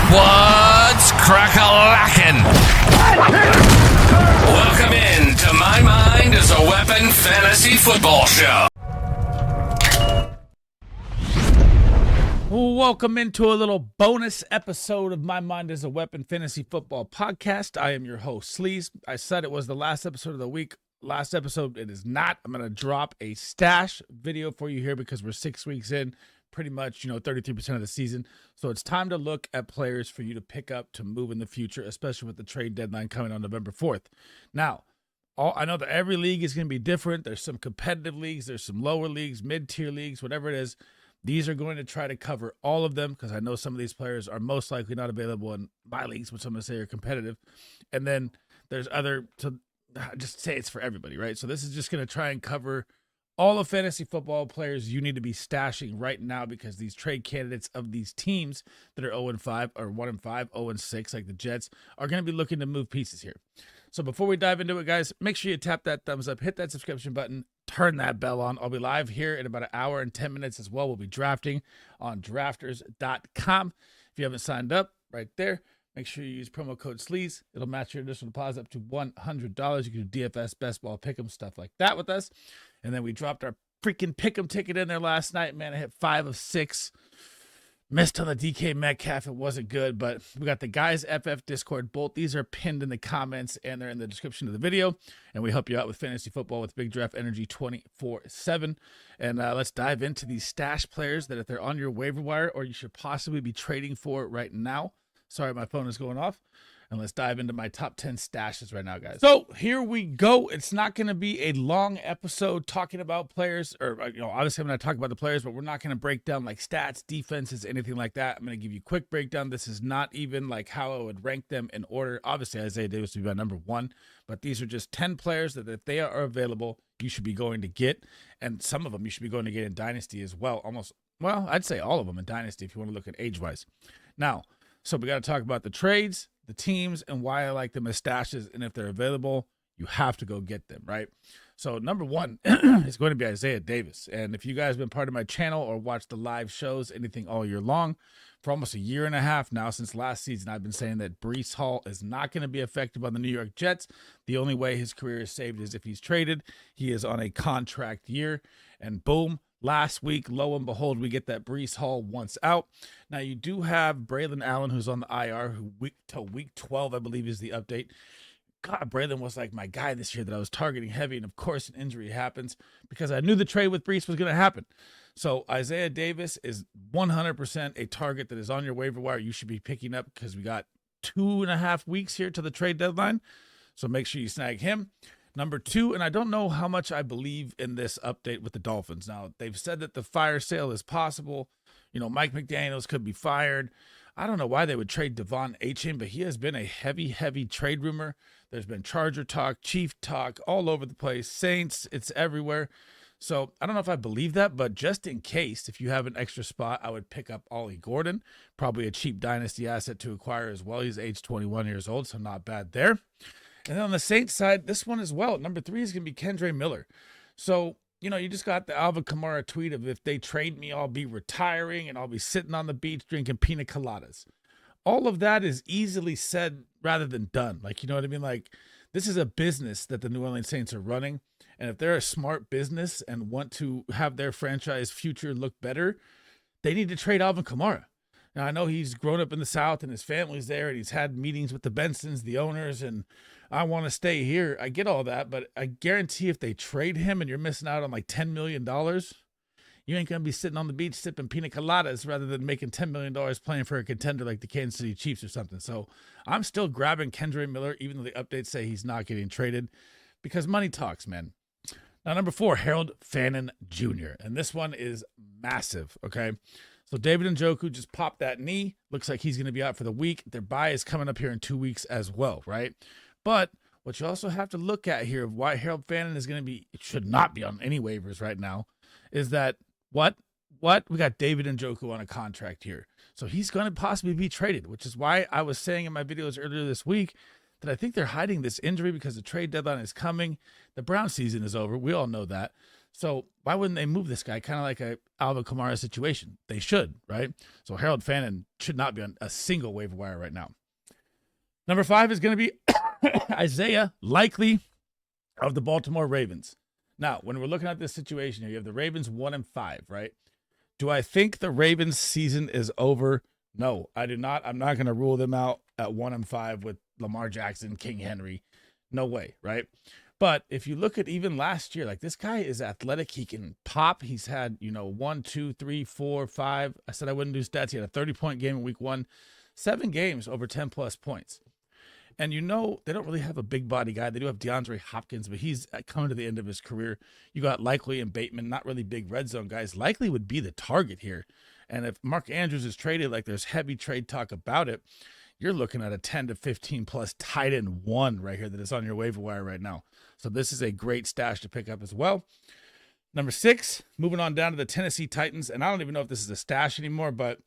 What's crack-a-lackin'? Welcome in to My Mind is a Weapon Fantasy Football Show. Welcome into a little bonus episode of My Mind is a Weapon Fantasy Football Podcast. I am your host, Sleaze. I said it was the last episode of the week. Last episode, it is not. I'm going to drop a stash video for you here because we're 6 weeks in, pretty much, 33% of the season. So it's time to look at players for you to pick up to move in the future, especially with the trade deadline coming on November 4th. Now, I know that every league is going to be different. There's some competitive leagues. There's some lower leagues, mid-tier leagues, whatever it is. These are going to try to cover all of them because I know some of these players are most likely not available in my leagues, which I'm going to say are competitive. And then there's just say it's for everybody, right? So this is just going to try and cover all of fantasy football players you need to be stashing right now because these trade candidates of these teams that are 0-5 or 1-5, 0-6, like the Jets, are going to be looking to move pieces here. So before we dive into it, guys, make sure you tap that thumbs up, hit that subscription button, turn that bell on. I'll be live here in about an hour and 10 minutes as well. We'll be drafting on drafters.com. If you haven't signed up, right there, make sure you use promo code SLEAZE. It'll match your initial deposit up to $100. You can do DFS, best ball, pick'em, stuff like that with us. And then we dropped our freaking pick'em ticket in there last night. Man, I hit 5 of 6. Missed on the DK Metcalf. It wasn't good, but we got the Guys FF Discord. Both these are pinned in the comments and they're in the description of the video. And we help you out with fantasy football with Big Draft Energy 24/7. And let's dive into these stash players that if they're on your waiver wire or you should possibly be trading for right now. Sorry, my phone is going off. And let's dive into my top 10 stashes right now, guys. So here we go. It's not going to be a long episode talking about players, or obviously I'm going to talk about the players, but we're not going to break down like stats, defenses, anything like that. I'm going to give you a quick breakdown. This is not even like how I would rank them in order. Obviously, Isaiah Davis would be my number 1, but these are just 10 players that if they are available, you should be going to get, and some of them you should be going to get in Dynasty as well. I'd say all of them in Dynasty if you want to look at age-wise. Now, so we got to talk about the trades, the teams, and why I like them as stashes. And if they're available, you have to go get them, right? So number 1 is going to be Isaiah Davis. And if you guys have been part of my channel or watched the live shows, anything all year long, for almost a year and a half now, since last season, I've been saying that Breece Hall is not going to be effective on the New York Jets. The only way his career is saved is if he's traded. He is on a contract year, and boom, last week, lo and behold, we get that Breece Hall once out. Now, you do have Braylon Allen, who's on the IR, who till week 12, I believe, is the update. God, Braylon was like my guy this year that I was targeting heavy, and of course, an injury happens because I knew the trade with Breece was going to happen. So Isaiah Davis is 100% a target that is on your waiver wire. You should be picking up because we got 2.5 weeks here to the trade deadline. So make sure you snag him. Number 2, and I don't know how much I believe in this update with the Dolphins. Now, they've said that the fire sale is possible. Mike McDaniels could be fired. I don't know why they would trade Devon Achane, but he has been a heavy, heavy trade rumor. There's been Charger talk, Chief talk, all over the place. Saints, it's everywhere. So I don't know if I believe that, but just in case, if you have an extra spot, I would pick up Ollie Gordon, probably a cheap dynasty asset to acquire as well. He's age 21 years old, so not bad there. And then on the Saints side, this one as well. Number 3 is going to be Kendre Miller. So, you just got the Alvin Kamara tweet of if they trade me, I'll be retiring and I'll be sitting on the beach drinking pina coladas. All of that is easily said rather than done. Like, you know what I mean? Like, this is a business that the New Orleans Saints are running. And if they're a smart business and want to have their franchise future look better, they need to trade Alvin Kamara. Now, I know he's grown up in the South and his family's there and he's had meetings with the Bensons, the owners, and I want to stay here. I get all that, but I guarantee if they trade him and you're missing out on like $10 million, you ain't going to be sitting on the beach sipping pina coladas rather than making $10 million playing for a contender like the Kansas City Chiefs or something. So I'm still grabbing Kendre Miller, even though the updates say he's not getting traded, because money talks, man. Now, number 4, Harold Fannin Jr., and this one is massive, okay? So David Njoku just popped that knee. Looks like he's going to be out for the week. Their bye is coming up here in 2 weeks as well, right? But what you also have to look at here of why Harold Fannin is going to be, it should not be on any waivers right now, is that what? We got David Njoku on a contract here. So he's going to possibly be traded, which is why I was saying in my videos earlier this week that I think they're hiding this injury because the trade deadline is coming. The Brown season is over. We all know that. So why wouldn't they move this guy? Kind of like a Alvin Kamara situation. They should, right? So Harold Fannin should not be on a single waiver wire right now. Number 5 is going to be Isaiah Likely of the Baltimore Ravens. Now, when we're looking at this situation here, you have the Ravens 1-5, right? Do I think the Ravens season is over? No, I do not. I'm not going to rule them out at 1-5 with Lamar Jackson, King Henry. No way, right? But if you look at even last year, like this guy is athletic. He can pop. He's had, 1, 2, 3, 4, 5. I said I wouldn't do stats. He had a 30-point game in week 1, 7 games over 10-plus points. And they don't really have a big body guy. They do have DeAndre Hopkins, but he's coming to the end of his career. You got Likely and Bateman, not really big red zone guys. Likely would be the target here. And if Mark Andrews is traded, like there's heavy trade talk about it, you're looking at a 10 to 15 plus tight end 1 right here that is on your waiver wire right now. So this is a great stash to pick up as well. Number 6, moving on down to the Tennessee Titans. And I don't even know if this is a stash anymore, but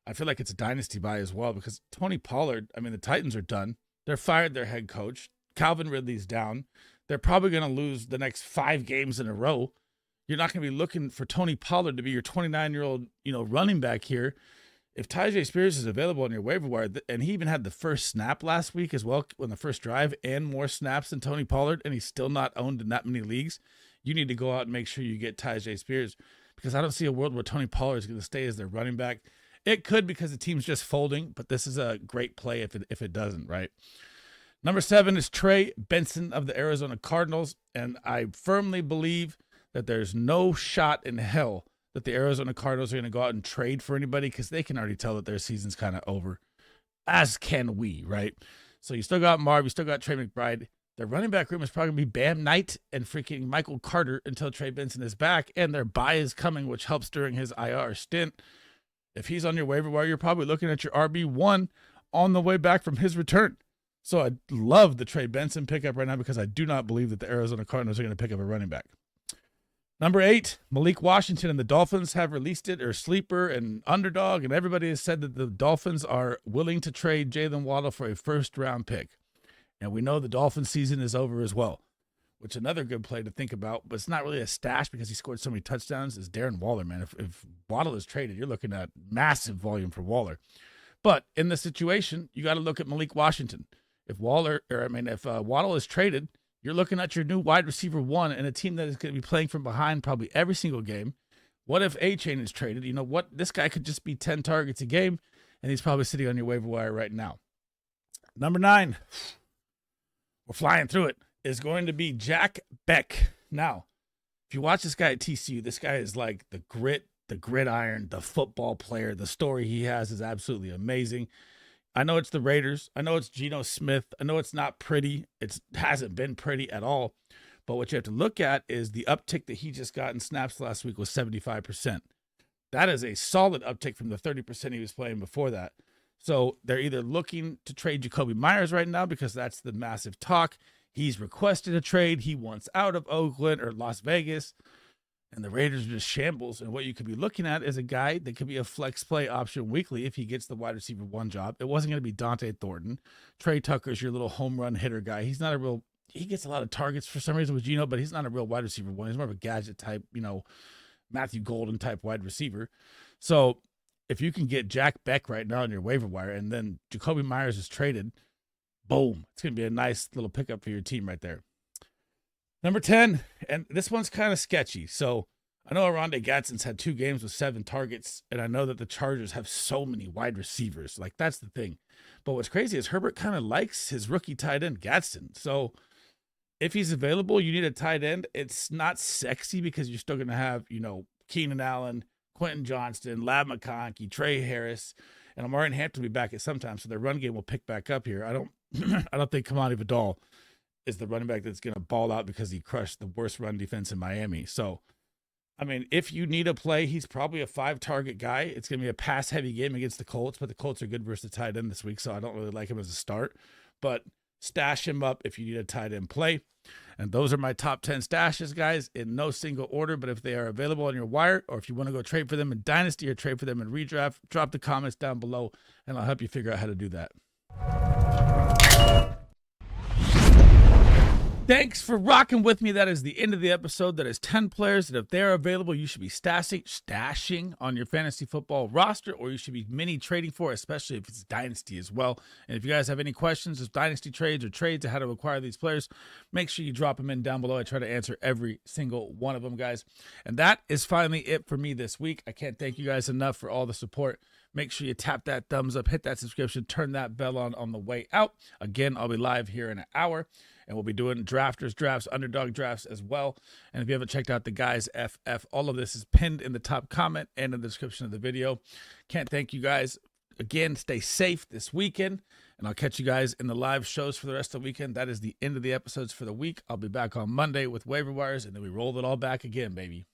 I feel like it's a dynasty buy as well because Tony Pollard, the Titans are done. They're fired their head coach. Calvin Ridley's down. They're probably going to lose the next 5 games in a row. You're not going to be looking for Tony Pollard to be your 29-year-old, running back here. If Tyjae Spears is available on your waiver wire, and he even had the first snap last week as well on the first drive and more snaps than Tony Pollard, and he's still not owned in that many leagues, you need to go out and make sure you get Tyjae Spears because I don't see a world where Tony Pollard is going to stay as their running back. It could because the team's just folding, but this is a great play if it doesn't, right? Number 7 is Trey Benson of the Arizona Cardinals, and I firmly believe that there's no shot in hell that the Arizona Cardinals are going to go out and trade for anybody because they can already tell that their season's kind of over, as can we, right? So you still got Marv, you still got Trey McBride. Their running back room is probably going to be Bam Knight and freaking Michael Carter until Trey Benson is back, and their bye is coming, which helps during his IR stint. If he's on your waiver wire, you're probably looking at your RB1 on the way back from his return. So I love the Trey Benson pickup right now because I do not believe that the Arizona Cardinals are going to pick up a running back. Number 8, Malik Washington and the Dolphins have released it, or Sleeper and Underdog, and everybody has said that the Dolphins are willing to trade Jalen Waddle for a first-round pick. And we know the Dolphins season is over as well, which another good play to think about, but it's not really a stash because he scored so many touchdowns, is Darren Waller, man. If Waddle is traded, you're looking at massive volume for Waller. But in this situation, you got to look at Malik Washington. If Waddle is traded, you're looking at your new wide receiver 1 and a team that is going to be playing from behind probably every single game. What if A-Chain is traded? You know what? This guy could just be 10 targets a game, and he's probably sitting on your waiver wire right now. Number 9, we're flying through it, is going to be Jack Beck. Now, if you watch this guy at TCU, this guy is like the grit, the gridiron, the football player. The story he has is absolutely amazing. I know it's the Raiders. I know it's Geno Smith. I know it's not pretty. It hasn't been pretty at all. But what you have to look at is the uptick that he just got in snaps last week was 75%. That is a solid uptick from the 30% he was playing before that. So they're either looking to trade Jacoby Myers right now because that's the massive talk. He's requested a trade. He wants out of Oakland or Las Vegas. And the Raiders are just shambles. And what you could be looking at is a guy that could be a flex play option weekly if he gets the wide receiver 1 job. It wasn't going to be Dante Thornton. Trey Tucker's your little home run hitter guy. He's not he gets a lot of targets for some reason with Geno, but he's not a real wide receiver 1. He's more of a gadget type, Matthew Golden type wide receiver. So if you can get Jack Beck right now on your waiver wire and then Jacoby Myers is traded, boom, it's going to be a nice little pickup for your team right there. Number 10, and this one's kind of sketchy. So I know Aronde Gadsden's had 2 games with 7 targets, and I know that the Chargers have so many wide receivers. Like, that's the thing. But what's crazy is Herbert kind of likes his rookie tight end, Gadsden. So if he's available, you need a tight end. It's not sexy because you're still going to have, Keenan Allen, Quentin Johnston, Lab McConkey, Trey Harris, and Amari Hampton will be back at some time. So their run game will pick back up here. I don't think Kamani Vidal is the running back that's going to ball out because he crushed the worst run defense in Miami. So, if you need a play, he's probably a 5-target guy. It's going to be a pass-heavy game against the Colts, but the Colts are good versus the tight end this week, so I don't really like him as a start. But stash him up if you need a tight end play. And those are my top 10 stashes, guys, in no single order. But if they are available on your wire, or if you want to go trade for them in Dynasty or trade for them in ReDraft, drop the comments down below, and I'll help you figure out how to do that. Thanks for rocking with me. That is the end of the episode. That is 10 players that if they're available, you should be stashing on your fantasy football roster, or you should be mini trading for, especially if it's Dynasty as well. And if you guys have any questions of Dynasty trades or trades of how to acquire these players, make sure you drop them in down below. I try to answer every single one of them, guys. And that is finally it for me this week. I can't thank you guys enough for all the support. Make sure you tap that thumbs up, hit that subscription, turn that bell on the way out. Again, I'll be live here in an hour, and we'll be doing drafters drafts, underdog drafts as well. And if you haven't checked out the guys FF, all of this is pinned in the top comment and in the description of the video. Can't thank you guys. Again, stay safe this weekend, and I'll catch you guys in the live shows for the rest of the weekend. That is the end of the episodes for the week. I'll be back on Monday with waiver wires, and then we roll it all back again, baby.